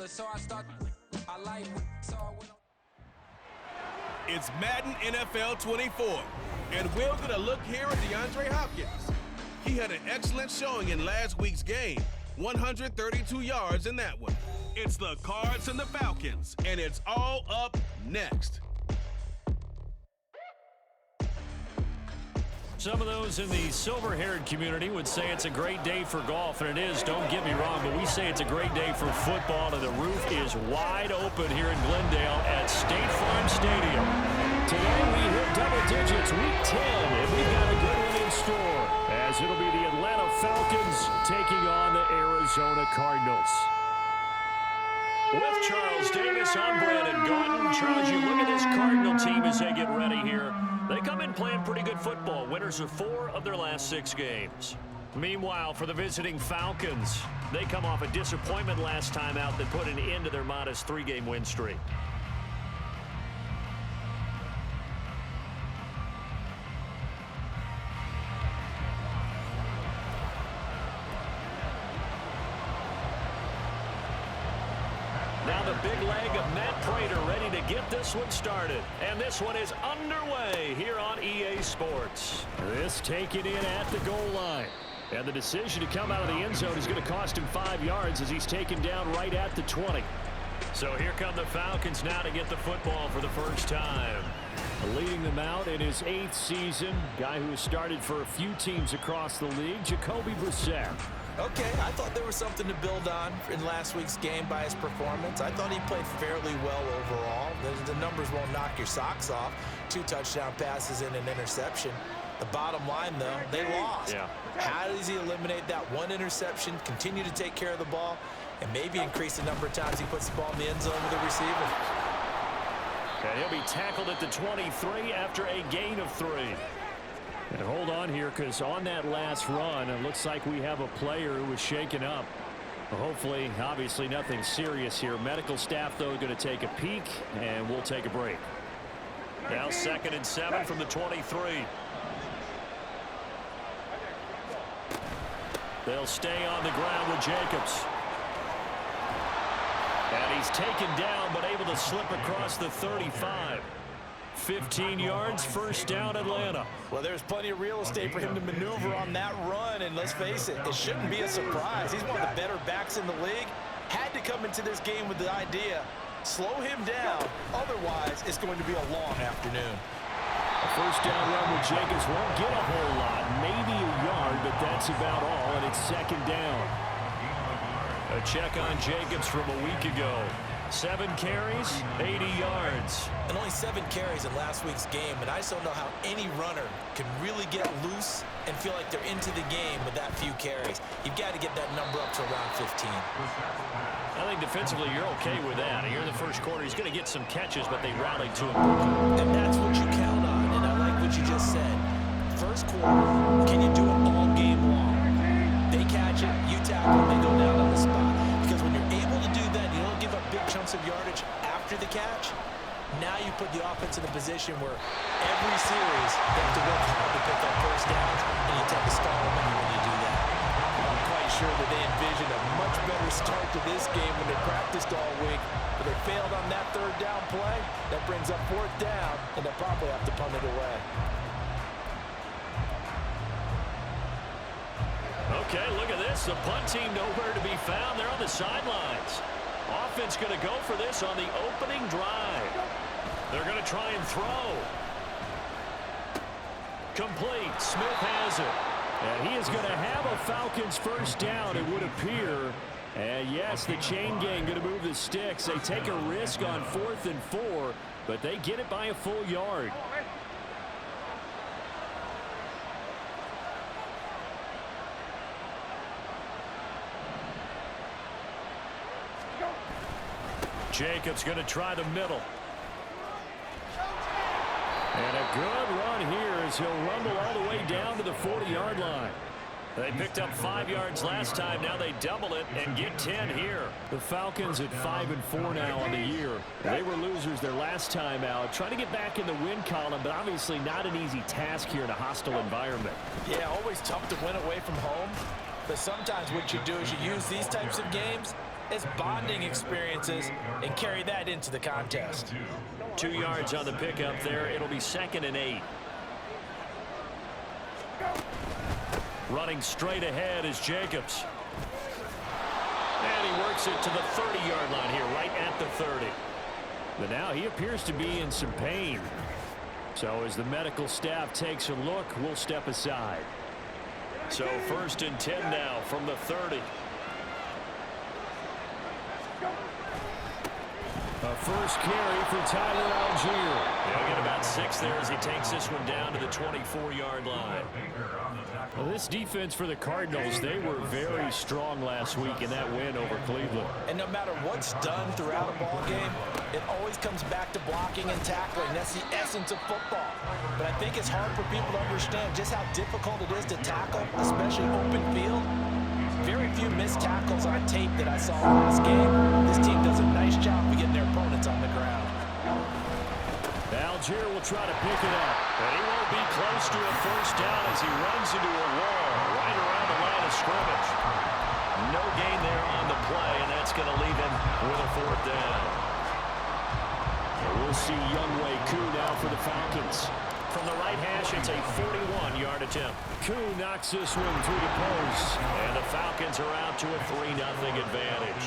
It's Madden NFL 24, and we're going to look here at DeAndre Hopkins. He had an excellent showing in last week's game, 132 yards in that one. It's the Cards and the Falcons, and it's all up next. Some of those in the silver-haired community would say it's a great day for golf, and it is, don't get me wrong, but we say it's a great day for football, and the roof is wide open here in Glendale at State Farm Stadium. Today we hit double digits, week 10, and we've got a good one in store, as it'll be the Atlanta Falcons taking on the Arizona Cardinals. With Charles Davis, I'm Brandon Gaudin. Charles, you look at this Cardinal team as they get ready here. They come in playing pretty good football, winners of 4 of their last 6 games. Meanwhile, for the visiting Falcons, they come off a disappointment last time out that put an end to their modest 3-game win streak. Now the big leg of Matt Prater ready to get this one started. And this one is underway here on EA Sports. This taken in at the goal line. And the decision to come out of the end zone is going to cost him 5 yards as he's taken down right at the 20. So here come the Falcons now to get the football for the first time. Leading them out in his 8th season, guy who has started for a few teams across the league, Jacoby Brissett. Okay, I thought there was something to build on in last week's game by his performance. I thought he played fairly well overall. The numbers won't knock your socks off. 2 touchdown passes and an interception. The bottom line, though, they lost. Yeah. How does he eliminate that 1 interception, continue to take care of the ball, and maybe increase the number of times he puts the ball in the end zone with the receiver? And he'll be tackled at the 23 after a gain of 3. And hold on here, because on that last run, it looks like we have a player who was shaken up. Hopefully, obviously, nothing serious here. Medical staff, though, going to take a peek, and we'll take a break. Now 2nd and 7 from the 23. They'll stay on the ground with Jacobs. And he's taken down, but able to slip across the 35. 15 yards, first down, Atlanta. Well, there's plenty of real estate for him to maneuver on that run, and let's face it, it shouldn't be a surprise. He's one of the better backs in the league. Had to come into this game with the idea, slow him down, otherwise it's going to be a long afternoon. A first down run with Jacobs won't get a whole lot, maybe a yard, but that's about all, and it's 2nd down. A check on Jacobs from a week ago. 7 carries, 80 yards. And only 7 carries in last week's game, and I just don't know how any runner can really get loose and feel like they're into the game with that few carries. You've got to get that number up to around 15. I think defensively you're okay with that. Here in the first quarter, he's going to get some catches, but they rallied to him. And that's what you count on, and I like what you just said. First quarter, can you do it all game long? They catch it, you tackle, they go down on the spot. Because when you're able to do that, you don't give up big chunks of yardage after the catch. Now you put the offense in a position where every series they have to work hard to pick up first downs, and you tend to stall them when you do that. I'm quite sure that they envisioned a much better start to this game when they practiced all week, but they failed on that 3rd down play. That brings up 4th down, and they'll probably have to punt it away. Okay, look at this. The punt team nowhere to be found. They're on the sidelines. Offense going to go for this on the opening drive. They're going to try and throw. Complete. Smith has it. And he is going to have a Falcons first down, it would appear. And yes, the chain gang going to move the sticks. They take a risk on 4th and 4, but they get it by a full yard. Jacobs going to try the middle. And a good run here as he'll rumble all the way down to the 40-yard line. They picked up 5 yards last time. Now they double it and get 10 here. The Falcons at 5-4 now on the year. They were losers their last time out. Trying to get back in the win column, but obviously not an easy task here in a hostile environment. Yeah, always tough to win away from home. But sometimes what you do is you use these types of games as bonding experiences and carry that into the contest. 2 yards on the pickup there. It'll be 2nd and 8. Running straight ahead is Jacobs. And he works it to the 30-yard line here, right at the 30. But now he appears to be in some pain. So as the medical staff takes a look, we'll step aside. So 1st and 10 now from the 30. A first carry for Tyler Algier. He'll get about 6 there as he takes this one down to the 24-yard line. Well, this defense for the Cardinals, they were very strong last week in that win over Cleveland. And no matter what's done throughout a ball game, it always comes back to blocking and tackling. That's the essence of football. But I think it's hard for people to understand just how difficult it is to tackle, especially open field. Very few missed tackles on tape that I saw last game. This team does a nice job of getting their opponents on the ground. Algier will try to pick it up. But he won't be close to a first down as he runs into a wall right around the line of scrimmage. No gain there on the play, and that's going to leave him with a 4th down. And we'll see Younghoe Koo now for the Falcons. From the right hash, it's a 41-yard attempt. Koo knocks this one through the post. And the Falcons are out to a 3-0 advantage.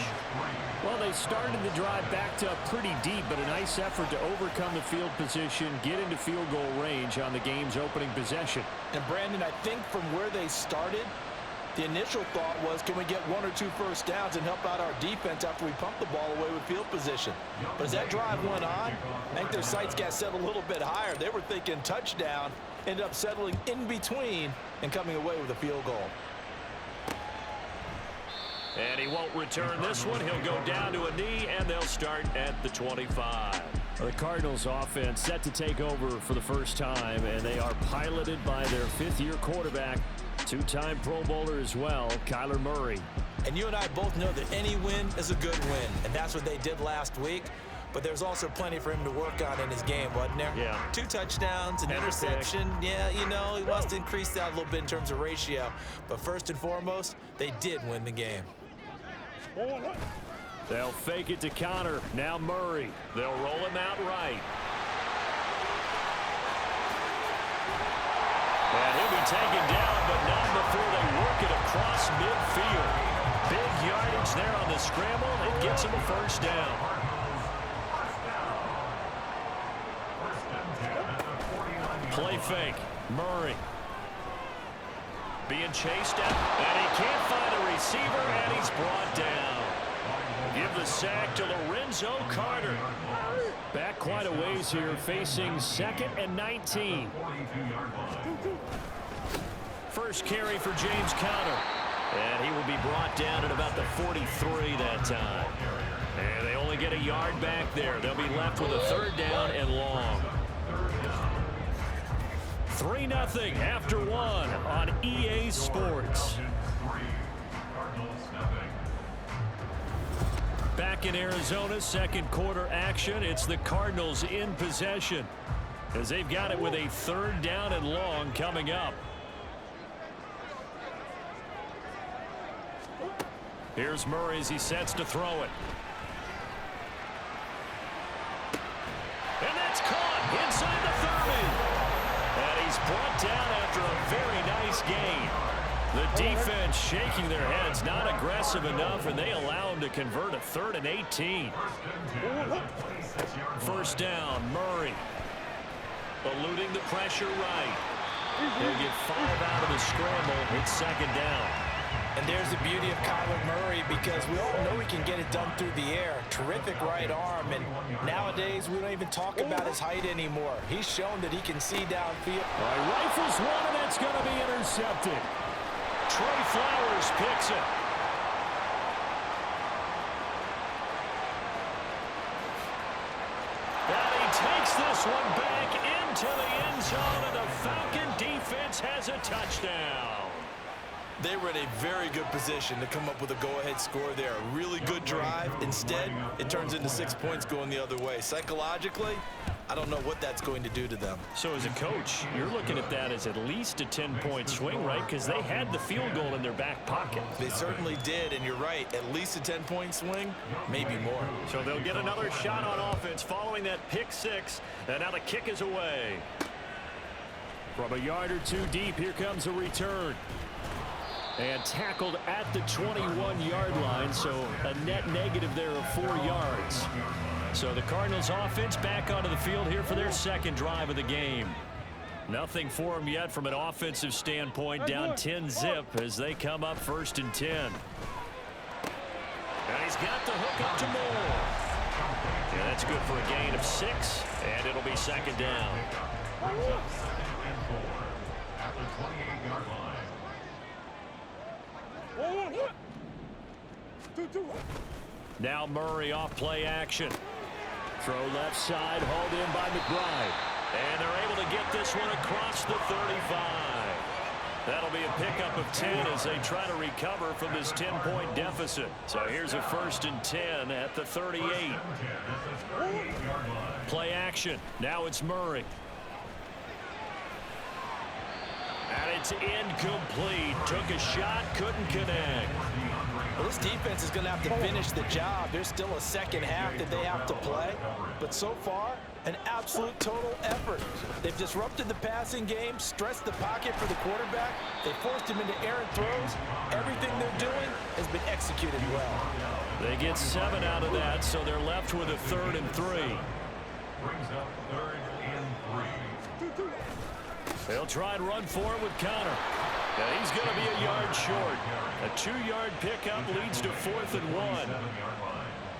Well, they started the drive backed up pretty deep, but a nice effort to overcome the field position, get into field goal range on the game's opening possession. And, Brandon, I think from where they started, the initial thought was, can we get 1 or 2 first downs and help out our defense after we pump the ball away with field position? But as that drive went on, I think their sights got set a little bit higher. They were thinking touchdown, ended up settling in between and coming away with a field goal. And he won't return this one. He'll go down to a knee, and they'll start at the 25. The Cardinals offense set to take over for the first time, and they are piloted by their 5th-year quarterback, 2-time Pro Bowler as well, Kyler Murray. And you and I both know that any win is a good win, and that's what they did last week. But there's also plenty for him to work on in his game, wasn't there? Yeah. 2 touchdowns, an interception. Yeah, you know, he wants to increase that a little bit in terms of ratio. But first and foremost, they did win the game. They'll fake it to Connor. Now Murray. They'll roll him out right. And he'll be taken down, but not before they work it across midfield. Big yardage there on the scramble. It gets him a first down. Play fake. Murray. Being chased out, and he can't find a receiver, and he's brought down. Give the sack to Lorenzo Carter. Back quite a ways here, facing 2nd and 19. First carry for James Conner. And he will be brought down at about the 43 that time. And they only get a yard back there. They'll be left with a 3rd down and long. 3-0 after 1 on EA Sports. Back in Arizona, 2nd quarter action. It's the Cardinals in possession as they've got it with a 3rd down and long coming up. Here's Murray as he sets to throw it. And that's caught inside the 30. And he's brought down after a very nice gain. The defense shaking their heads, not aggressive enough, and they allow him to convert a 3rd and 18. First down, Murray. Eluding the pressure right. They'll get 5 out of the scramble. It's 2nd down. And there's the beauty of Kyler Murray, because we all know he can get it done through the air. Terrific right arm, and nowadays we don't even talk about his height anymore. He's shown that he can see downfield. All right, rifles one, and that's going to be intercepted. Trey Flowers picks it. And he takes this one back into the end zone, and the Falcon defense has a touchdown. They were in a very good position to come up with a go-ahead score there. A really good drive. Instead, it turns into 6 points going the other way. Psychologically, I don't know what that's going to do to them. So as a coach, you're looking at that as at least a 10-point swing, right? Because they had the field goal in their back pocket. They certainly did, and you're right. At least a 10-point swing, maybe more. So they'll get another shot on offense following that pick six, and now the kick is away. From a yard or two deep, here comes a return. And tackled at the 21-yard line, so a net negative there of 4 yards. So the Cardinals offense back onto the field here for their second drive of the game. Nothing for them yet from an offensive standpoint, down 10-zip as they come up 1st and 10. And he's got the hook up to Moore. Yeah, that's good for a gain of 6, and it'll be second down. At the 28-yard line. Now Murray off play action. Throw left side, hauled in by McBride. And they're able to get this one across the 35. That'll be a pickup of 10 as they try to recover from this 10-point deficit. So here's a 1st and 10 at the 38. Play action. Now it's Murray. And it's incomplete. Took a shot, couldn't connect. Well, this defense is going to have to finish the job. There's still a second half that they have to play. But so far, an absolute total effort. They've disrupted the passing game, stressed the pocket for the quarterback. They forced him into errant throws. Everything they're doing has been executed well. They get 7 out of that, so they're left with a 3rd and 3. Brings up 3rd and 3. They'll try and run for it with Connor. And he's going to be a yard short. A 2-yard pickup leads to 4th and 1.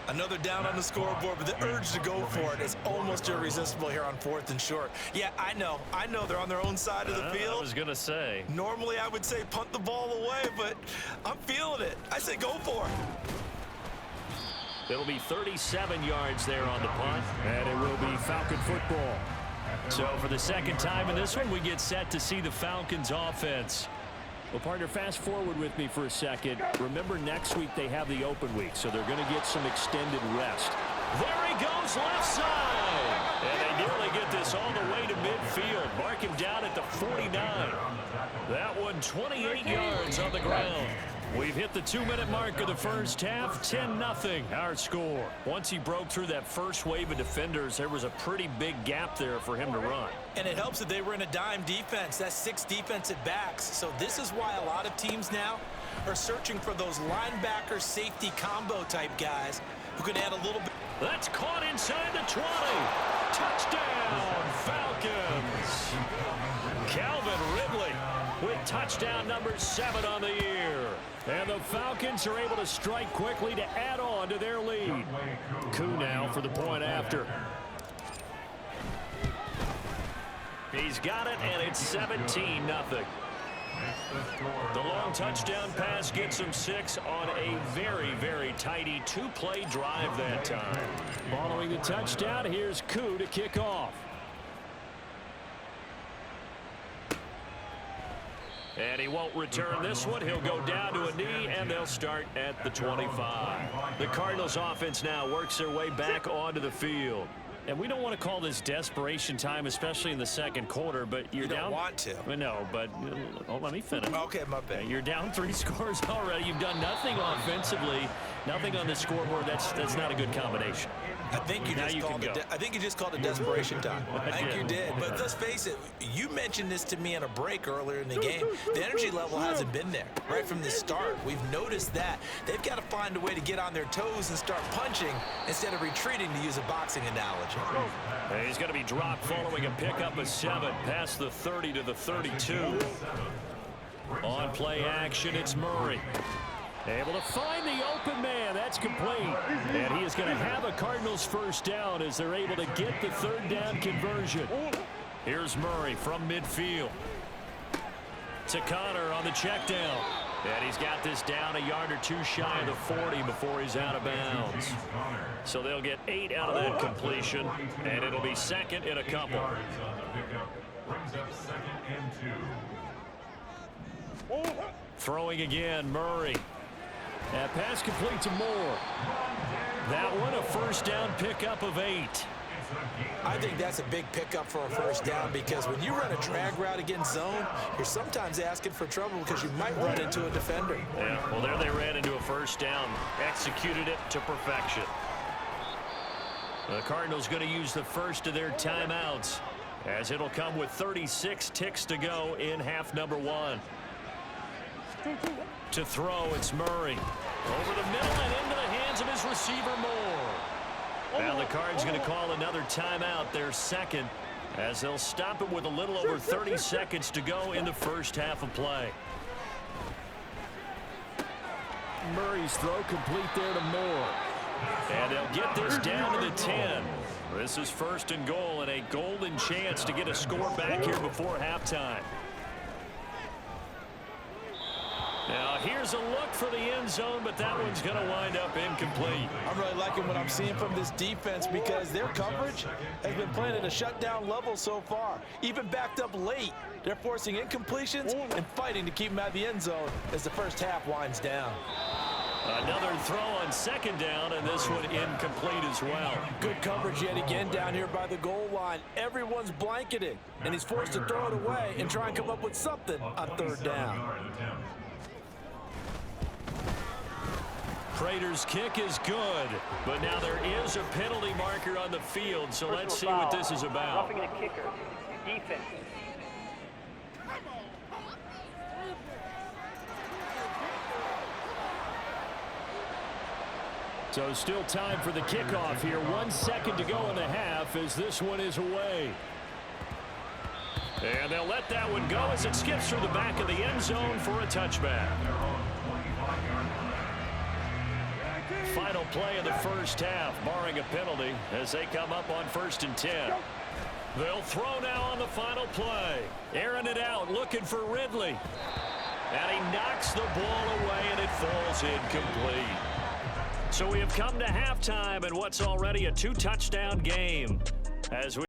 Another down on the scoreboard, but the urge to go for it is almost irresistible here on 4th and short. Yeah, I know they're on their own side of the field. I was going to say. Normally I would say punt the ball away, but I'm feeling it. I say go for it. It'll be 37 yards there on the punt, and it will be Falcon football. So for the second time in this one, we get set to see the Falcons offense. Well, partner, fast forward with me for a second. Remember, next week they have the open week, so they're going to get some extended rest. There he goes, left side. And they nearly get this all the way to midfield. Mark him down at the 49. That one 28 yards on the ground. We've hit the 2-minute mark of the first half, 10-0 our score. Once he broke through that first wave of defenders, there was a pretty big gap there for him to run. And it helps that they were in a dime defense. That's 6 defensive backs. So this is why a lot of teams now are searching for those linebacker safety combo type guys who can add a little bit. That's caught inside the 20. Touchdown, Falcons. Calvin Ridley with touchdown number 7 on the year. And the Falcons are able to strike quickly to add on to their lead. Koo now for the point after. He's got it, and it's 17-0. The long touchdown pass gets him 6 on a very, very tidy 2-play drive that time. Following the touchdown, here's Koo to kick off. And he won't return this one. He'll go down to a knee, and they'll start at the 25. The Cardinals offense now works their way back onto the field. And we don't want to call this desperation time, especially in the second quarter, but you're down. You don't want to. No, but let me finish. Okay, my bad. You're down 3 scores already. You've done nothing offensively, nothing on the scoreboard. That's not a good combination. I think you just called it desperation time. I think you did. But let's face it, you mentioned this to me in a break earlier in the game. The energy level hasn't been there right from the start. We've noticed that. They've got to find a way to get on their toes and start punching instead of retreating, to use a boxing analogy. And he's going to be dropped following a pickup of 7 past the 30 to the 32. On play action, it's Murray. Able to find the open man. That's complete. And he is going to have a Cardinals first down as they're able to get the 3rd down conversion. Here's Murray from midfield. To Connor on the check down. And he's got this down a yard or 2 shy of the 40 before he's out of bounds. So they'll get 8 out of that completion, and it'll be second and a couple. Throwing again, Murray. That pass complete to Moore. That one a first down pickup of 8. I think that's a big pickup for a first down because when you run a drag route against zone, you're sometimes asking for trouble because you might run into a defender. Yeah, well, there they ran into a first down. Executed it to perfection. The Cardinals going to use the first of their timeouts as it'll come with 36 ticks to go in half number 1. To throw, it's Murray. Over the middle and into the hands of his receiver, Moore. Now the Cards going to call another timeout, their second, as they'll stop it with a little over 30 seconds to go in the first half of play. Murray's throw complete there to Moore. And they'll get this down to the 10. This is first and goal and a golden chance to get a score back here before halftime. Now here's a look for the end zone, but that one's going to wind up incomplete. I'm really liking what I'm seeing from this defense because their coverage has been playing at a shutdown level so far. Even backed up late, they're forcing incompletions and fighting to keep them out of the end zone as the first half winds down. Another throw on second down, and this one incomplete as well. Good coverage yet again down here by the goal line. Everyone's blanketed, and he's forced to throw it away and try and come up with something on third down. Prater's kick is good, but now there is a penalty marker on the field, so let's see what this is about. Roughing the kicker, defense. So still time for the kickoff here. 1 second to go in the half as this one is away. And they'll let that one go as it skips through the back of the end zone for a touchback. Final play of the first half, barring a penalty, as they come up on 1st and 10. They'll throw now on the final play. Airing it out, looking for Ridley. And he knocks the ball away, and it falls incomplete. So we have come to halftime in what's already a 2-touchdown game. As we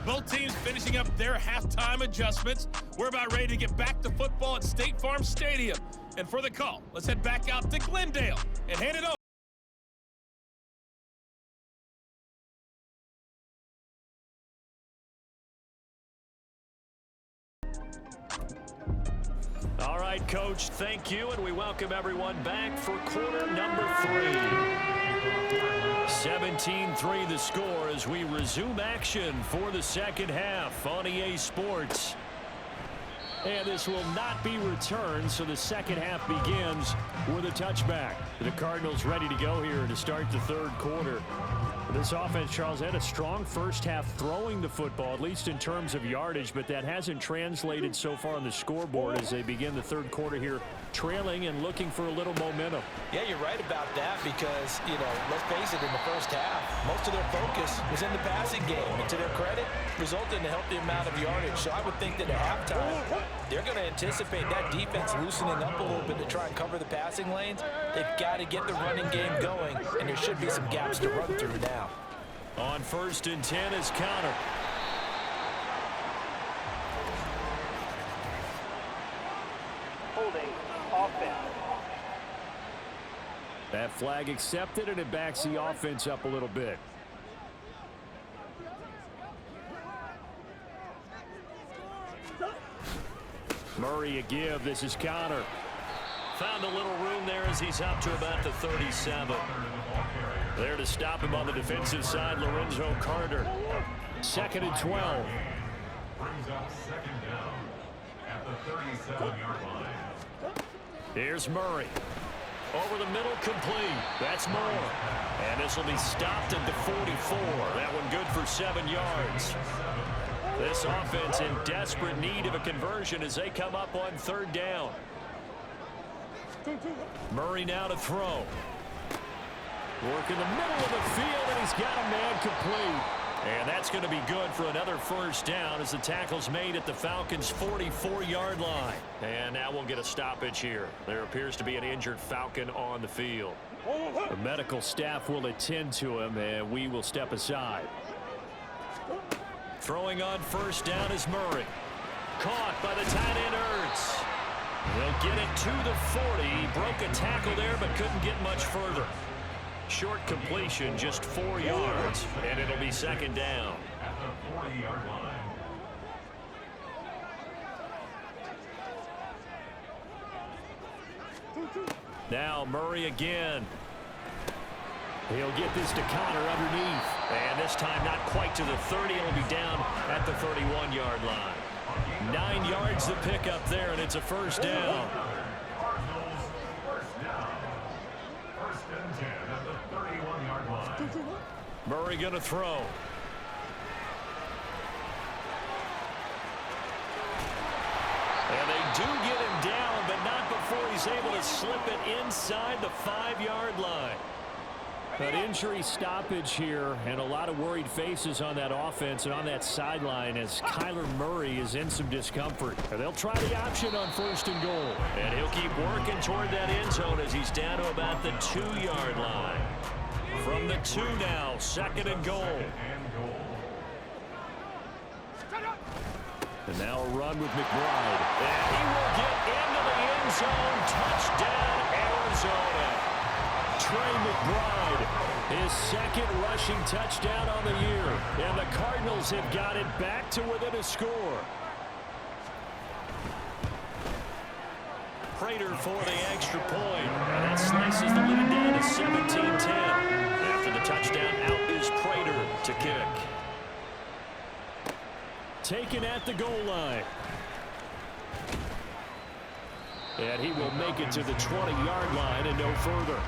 Both teams finishing up their halftime adjustments. We're about ready to get back to football at State Farm Stadium. And for the call, let's head back out to Glendale and hand it over. All right, Coach, thank you, and we welcome everyone back for quarter number 3. 17-3 the score as we resume action for the second half on EA Sports. And this will not be returned, so the second half begins with a touchback. The Cardinals ready to go here to start the third quarter. This offense, Charles, had a strong first half throwing the football, at least in terms of yardage, but that hasn't translated so far on the scoreboard as they begin the third quarter here, trailing and looking for a little momentum. Yeah, you're right about that because, let's face it, in the first half, most of their focus was in the passing game. And to their credit, resulted in a healthy amount of yardage. So I would think that at halftime, they're going to anticipate that defense loosening up a little bit to try and cover the passing lanes. They've got to get the running game going, and there should be some gaps to run through now. On 1st and 10 is counter. Holding, offense. That flag accepted, and it backs the offense up a little bit. Murray a give. This is Connor. Found a little room there as he's up to about the 37. There to stop him on the defensive side, Lorenzo Carter. 2nd and 12. Brings up 2nd down at the 37-yard line. Here's Murray. Over the middle, complete. That's Moore. And this will be stopped at the 44. That one good for 7 yards. This offense in desperate need of a conversion as they come up on 3rd down. Murray now to throw. Work in the middle of the field, and he's got a man complete. And that's going to be good for another 1st down as the tackle's made at the Falcons' 44-yard line. And now we'll get a stoppage here. There appears to be an injured Falcon on the field. The medical staff will attend to him, and we will step aside. Throwing on 1st down is Murray. Caught by the tight end Ertz. They'll get it to the 40. He broke a tackle there but couldn't get much further. Short completion, just 4 yards, and it'll be 2nd down. At the 40-yard line. Now Murray again. He'll get this to Connor underneath. And this time not quite to the 30. It'll be down at the 31-yard line. 9 yards to pick up there, and it's a 1st down. Cardinals, 1st down. 1st and 10 at the 31-yard line. Murray going to throw. And they do get him down, but not before he's able to slip it inside the 5-yard line. An injury stoppage here, and a lot of worried faces on that offense and on that sideline as Kyler Murray is in some discomfort. And they'll try the option on 1st and goal. And he'll keep working toward that end zone as he's down to about the 2-yard line. From the 2 now, 2nd and goal. And now a run with McBride. And he will get into the end zone. Touchdown, Arizona. Trey McBride, his 2nd rushing touchdown on the year. And the Cardinals have got it back to within a score. Prater for the extra point. And that slices the lead down to 17-10. After the touchdown, out is Prater to kick. Taken at the goal line. And he will make it to the 20-yard line and no further.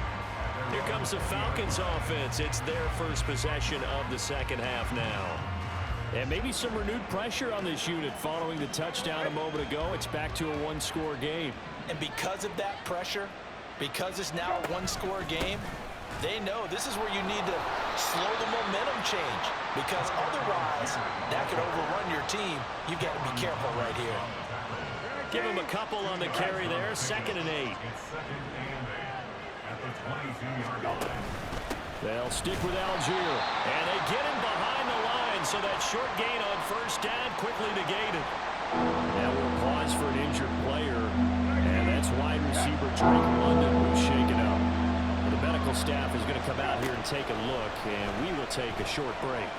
Here comes the Falcons offense. It's their first possession of the 2nd half now. And maybe some renewed pressure on this unit following the touchdown a moment ago. It's back to a 1-score game. And because of that pressure, because it's now a 1-score game, they know this is where you need to slow the momentum change. Because otherwise, that could overrun your team. You've got to be careful right here. Give him a couple on the carry there. 2nd and 8. They'll stick with Algier. And they get him behind the line, so that short gain on 1st down quickly negated. Now we'll pause for an injured player, and that's wide receiver Drake London who's shaken up. The medical staff is going to come out here and take a look, and we will take a short break.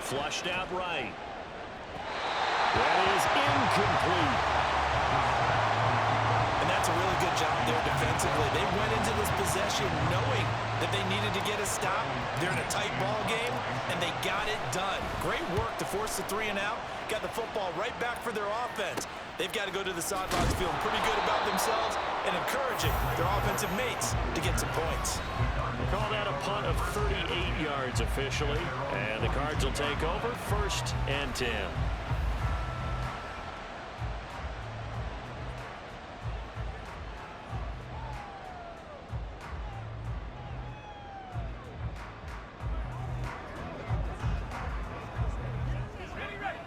Flushed out right. That is incomplete. And that's a really good job there defensively. They went into this possession knowing that they needed to get a stop. They're in a tight ball game, and they got it done. Great work to force the 3 and out. Got the football right back for their offense. They've got to go to the sidelines feeling pretty good about themselves and encouraging their offensive mates to get some points. Call that a punt of 38 yards officially, and the Cards will take over 1st and 10.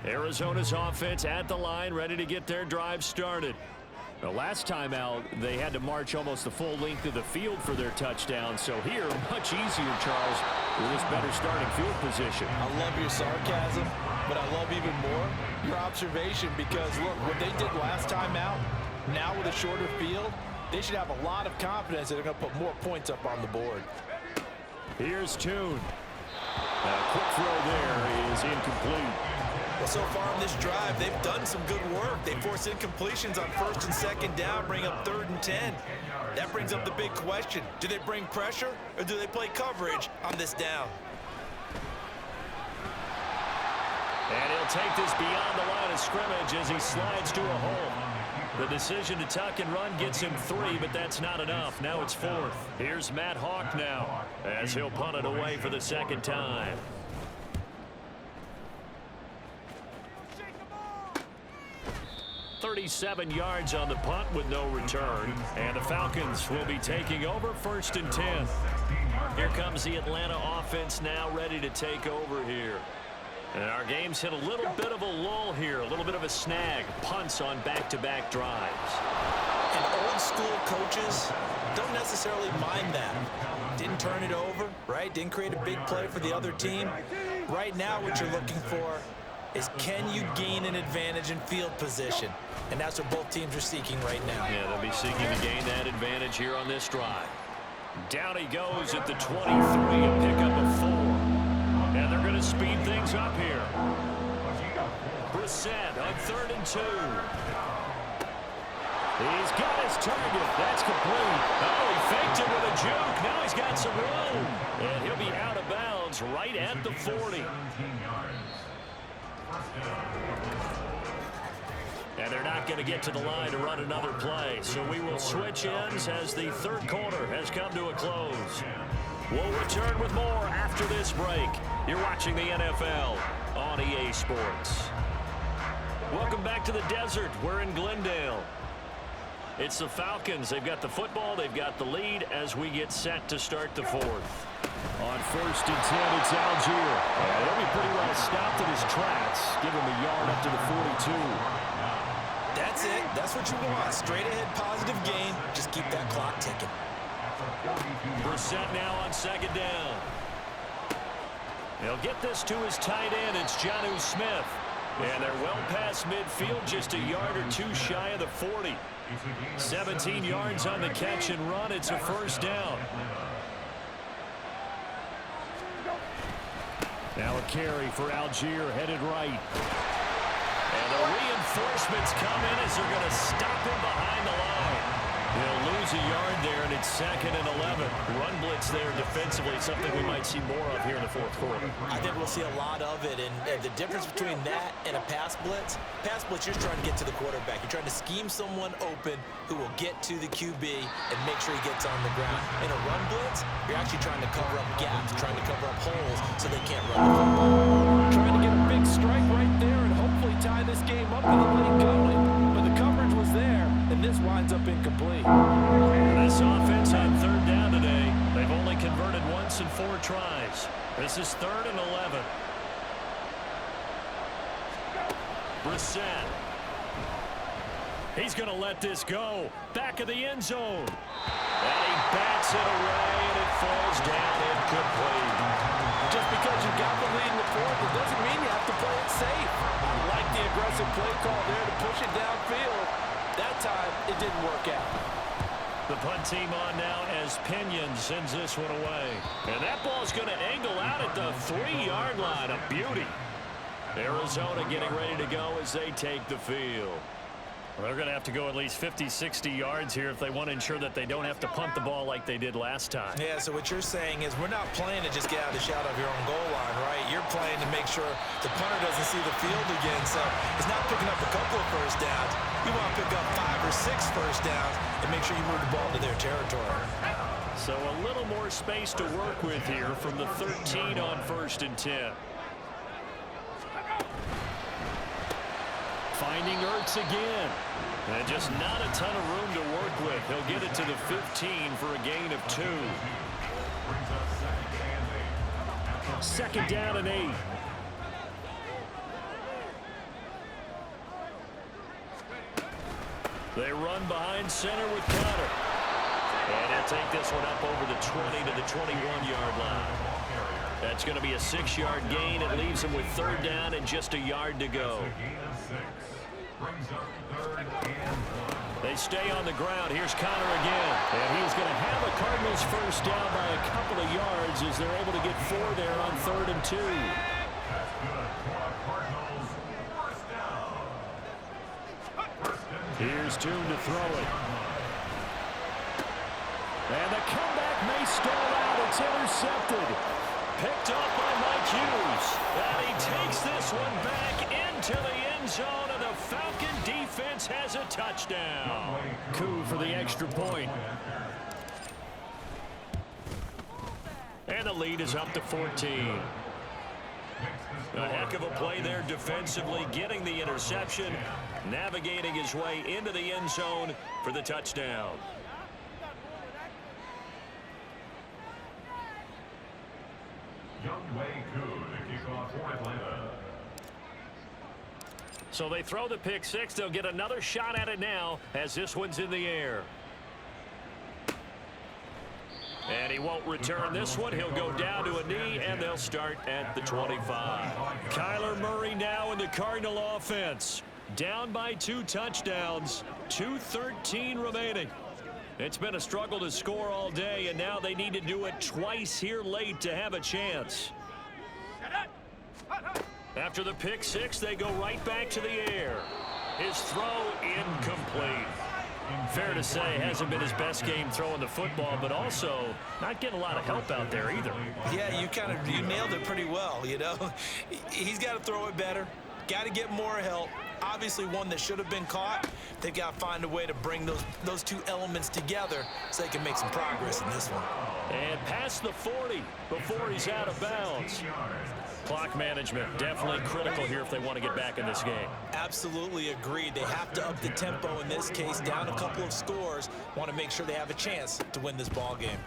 Arizona's offense at the line, ready to get their drive started. The last time out, they had to march almost the full length of the field for their touchdown. So here, much easier, Charles, with this better starting field position. I love your sarcasm, but I love even more your observation because, look, what they did last time out, now with a shorter field, they should have a lot of confidence that they're going to put more points up on the board. Here's Tune. A quick throw there is incomplete. Well, so far on this drive, they've done some good work. They forced incompletions on 1st and 2nd down, bring up 3rd and 10. That brings up the big question. Do they bring pressure or do they play coverage on this down? And he'll take this beyond the line of scrimmage as he slides to a hole. The decision to tuck and run gets him 3, but that's not enough. Now it's 4th. Here's Matt Hawk now as he'll punt it away for the 2nd time. 37 yards on the punt with no return. And the Falcons will be taking over 1st and 10. Here comes the Atlanta offense now ready to take over here. And our game's hit a little bit of a lull here, a little bit of a snag. Punts on back-to-back drives. And old school coaches don't necessarily mind that. Didn't turn it over, right? Didn't create a big play for the other team. Right now what you're looking for is can you gain an advantage in field position? And that's what both teams are seeking right now. Yeah, they'll be seeking to gain that advantage here on this drive. Down he goes at the 23, a pickup of 4. And they're going to speed things up here. Brissett on 3rd and 2. He's got his target. That's complete. Oh, he faked it with a juke. Now he's got some room. And he'll be out of bounds right at the 40. And they're not going to get to the line to run another play. So we will switch ends as the 3rd quarter has come to a close. We'll return with more after this break. You're watching the NFL on EA Sports. Welcome back to the desert. We're in Glendale. It's the Falcons. They've got the football. They've got the lead as we get set to start the 4th. On 1st and 10, it's Algier. He'll be pretty well stopped in his tracks. Give him a yard up to the 42. That's it. That's what you want. Straight ahead positive gain. Just keep that clock ticking. Brissett now on 2nd down. He'll get this to his tight end. It's Jonnu Smith. And they're well past midfield, just a yard or 2 shy of the 40. 17 yards on the catch and run. It's a 1st down. Now a carry for Algier, headed right. And the reinforcements come in as they're going to stop him behind the line. He'll lose a yard there, and it's 2nd and 11. Run blitz there defensively, something we might see more of here in the 4th quarter. I think we'll see a lot of it, and the difference between that and a pass blitz, you're trying to get to the quarterback. You're trying to scheme someone open who will get to the QB and make sure he gets on the ground. In a run blitz, you're actually trying to cover up gaps, trying to cover up holes so they can't run the football. Trying to get a big strike right there and hopefully tie this game up with a late going. But the coverage was there, and this winds up incomplete. This offense on 3rd down today, they've only converted once in 4 tries. This is 3rd and 11. Brissett. He's going to let this go. Back of the end zone. And he bats it away, and it falls down incomplete. Just because you got the lead in the 4th, it doesn't mean you have to play it safe. I like the aggressive play call there to push it downfield. That time, it didn't work out. The punt team on now as Pinion sends this one away. And that ball's going to angle out at the 3-yard line. A beauty. Arizona getting ready to go as they take the field. Well, they're going to have to go at least 50, 60 yards here if they want to ensure that they don't have to punt the ball like they did last time. Yeah, so what you're saying is we're not playing to just get out of the shadow of your own goal line, right? You're playing to make sure the punter doesn't see the field again. So it's not picking up a couple of 1st downs. You want to pick up 5 or 6 1st downs and make sure you move the ball to their territory. So a little more space to work with here from the 13 on 1st and 10. Finding Ertz again. And just not a ton of room to work with. He'll get it to the 15 for a gain of 2. 2nd down and 8. They run behind center with Conner. And he'll take this one up over the 20 to the 21-yard line. That's going to be a 6-yard gain. It leaves him with 3rd down and just a yard to go. They stay on the ground. Here's Conner again. And he's going to have the Cardinals 1st down by a couple of yards as they're able to get 4 there on 3rd and 2. Here's Tune to throw it. And the comeback may stall out. It's intercepted. Picked off by Mike Hughes. And he takes this one back into the end zone, and the Falcon defense has a touchdown. Coup for the extra point. And the lead is up to 14. A heck of a play there defensively, getting the interception, navigating his way into the end zone for the touchdown. So they throw the pick six. They'll get another shot at it now as this one's in the air. And he won't return this one. He'll go down to a knee, and they'll start at the 25. Kyler Murray now in the Cardinal offense. Down by 2 touchdowns. 2:13 remaining. It's been a struggle to score all day, and now they need to do it twice here late to have a chance. After the pick six, they go right back to the air. His throw incomplete. Fair to say, hasn't been his best game throwing the football, but also not getting a lot of help out there either. Yeah, you nailed it pretty well, you know. He's got to throw it better. Got to get more help. Obviously one that should have been caught. They've got to find a way to bring those two elements together so they can make some progress in this one. And past the 40 before he's out of bounds. Clock management definitely critical here if they want to get back in this game. Absolutely agreed. They have to up the tempo in this case, down a couple of scores. Want to make sure they have a chance to win this ball game.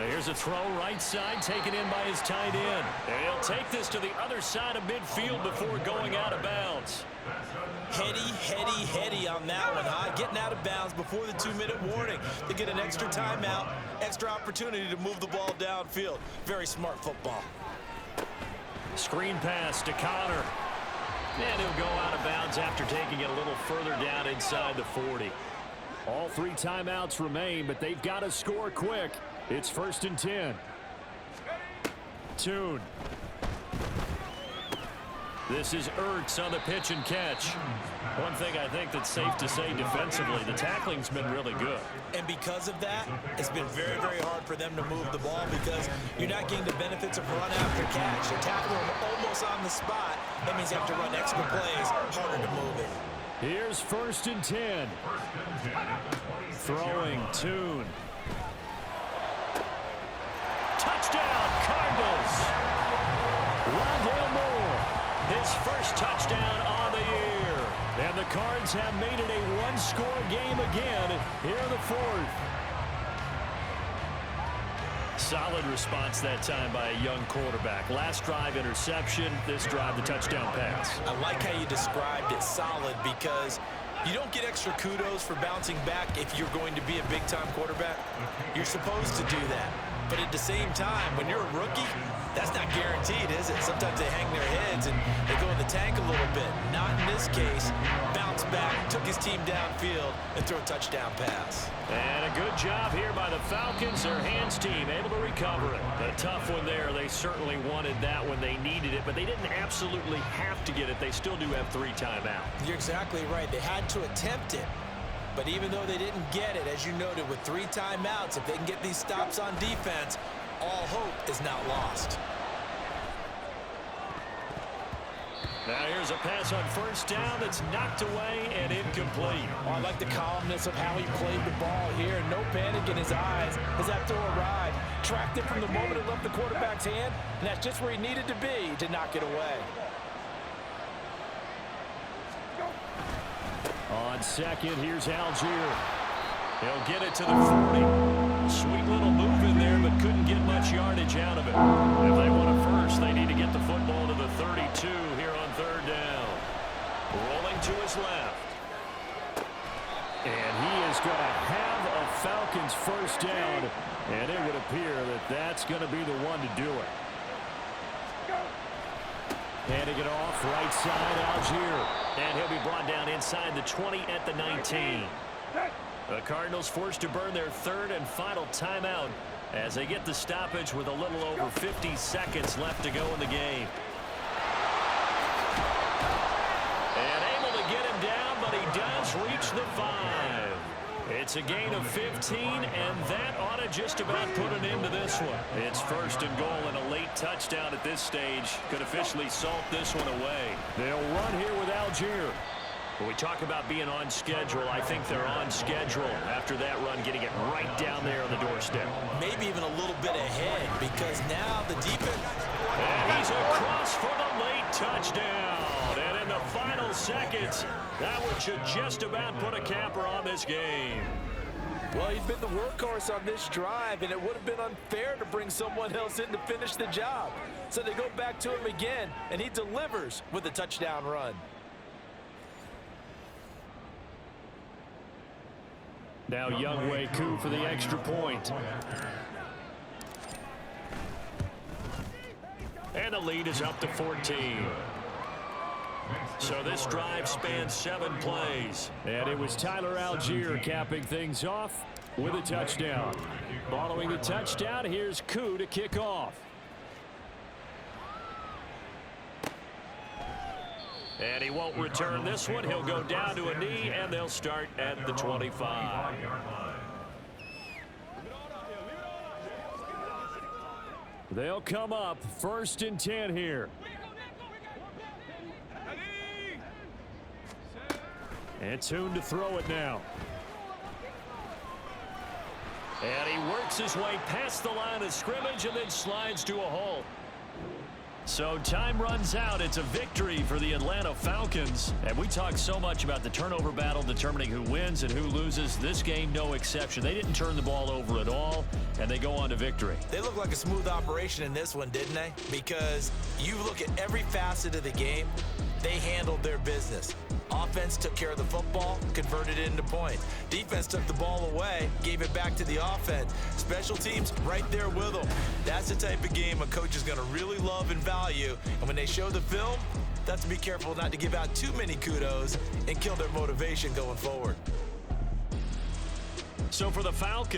Here's a throw right side, taken in by his tight end. And he'll take this to the other side of midfield before going out of bounds. Heady on that one, huh? Getting out of bounds before the 2-minute warning. They get an extra timeout, extra opportunity to move the ball downfield. Very smart football. Screen pass to Connor. And he'll go out of bounds after taking it a little further down inside the 40. All 3 timeouts remain, but they've got to score quick. It's 1st and 10. Tune. This is Ertz on the pitch and catch. One thing I think that's safe to say defensively, the tackling's been really good. And because of that, it's been very, very hard for them to move the ball because you're not getting the benefits of run after catch. You're tackling them almost on the spot. That means you have to run extra plays, harder to move it. Here's 1st and 10. Throwing, Tune. Touchdown, Cardinals. Rondale Moore, his first touchdown on the year. And the Cards have made it a 1-score game again here in the 4th. Solid response that time by a young quarterback. Last drive interception, this drive the touchdown pass. I like how you described it solid because you don't get extra kudos for bouncing back if you're going to be a big-time quarterback. You're supposed to do that. But at the same time, when you're a rookie, that's not guaranteed, is it? Sometimes they hang their heads and they go in the tank a little bit. Not in this case. Bounce back, took his team downfield, and threw a touchdown pass. And a good job here by the Falcons. Their hands team able to recover it. A tough one there. They certainly wanted that when they needed it, but they didn't absolutely have to get it. They still do have 3 timeouts. You're exactly right. They had to attempt it. But even though they didn't get it, as you noted, with 3 timeouts, if they can get these stops on defense, all hope is not lost. Now here's a pass on 1st down that's knocked away and incomplete. Oh, I like the calmness of how he played the ball here. No panic in his eyes as that throw arrived. Tracked it from the moment it left the quarterback's hand, and that's just where he needed to be to knock it away. On 2nd, here's Algier. He'll get it to the 40. Sweet little move in there, but couldn't get much yardage out of it. If they want a first, they need to get the football to the 32 here on 3rd down. Rolling to his left. And he is going to have a Falcons 1st down, and it would appear that that's going to be the one to do it. Handing it off, right side, Algier. And he'll be brought down inside the 20 at the 19. The Cardinals forced to burn their 3rd and final timeout as they get the stoppage with a little over 50 seconds left to go in the game. And able to It's a gain of 15, and that ought to just about put an end to this one. It's 1st and goal, and a late touchdown at this stage could officially salt this one away. They'll run here with Algier. When we talk about being on schedule, I think they're on schedule after that run, getting it right down there on the doorstep. Maybe even a little bit ahead, because now the defense... And he's across for the late touchdown. And in the final seconds, that one should just about put a capper on this game. Well, he's been the workhorse on this drive, and it would have been unfair to bring someone else in to finish the job. So they go back to him again, and he delivers with a touchdown run. Now Younghoe Koo for the extra point. And the lead is up to 14. So this drive spans 7 plays. And it was Tyler Algier capping things off with a touchdown. Following the touchdown, here's Koo to kick off. And he won't return this one. He'll go down to a knee, and they'll start at the 25. They'll come up 1st and 10 here. And Tune to throw it now. And he works his way past the line of scrimmage and then slides to a halt. So time runs out. It's a victory for the Atlanta Falcons. And we talk so much about the turnover battle determining who wins and who loses. This game, no exception. They didn't turn the ball over at all, and they go on to victory. They look like a smooth operation in this one, didn't they? Because you look at every facet of the game, they handled their business. Offense took care of the football, converted it into points. Defense took the ball away, gave it back to the offense. Special teams right there with them. That's the type of game a coach is going to really love and value. And when they show the film, they have to be careful not to give out too many kudos and kill their motivation going forward. So for the Falcons,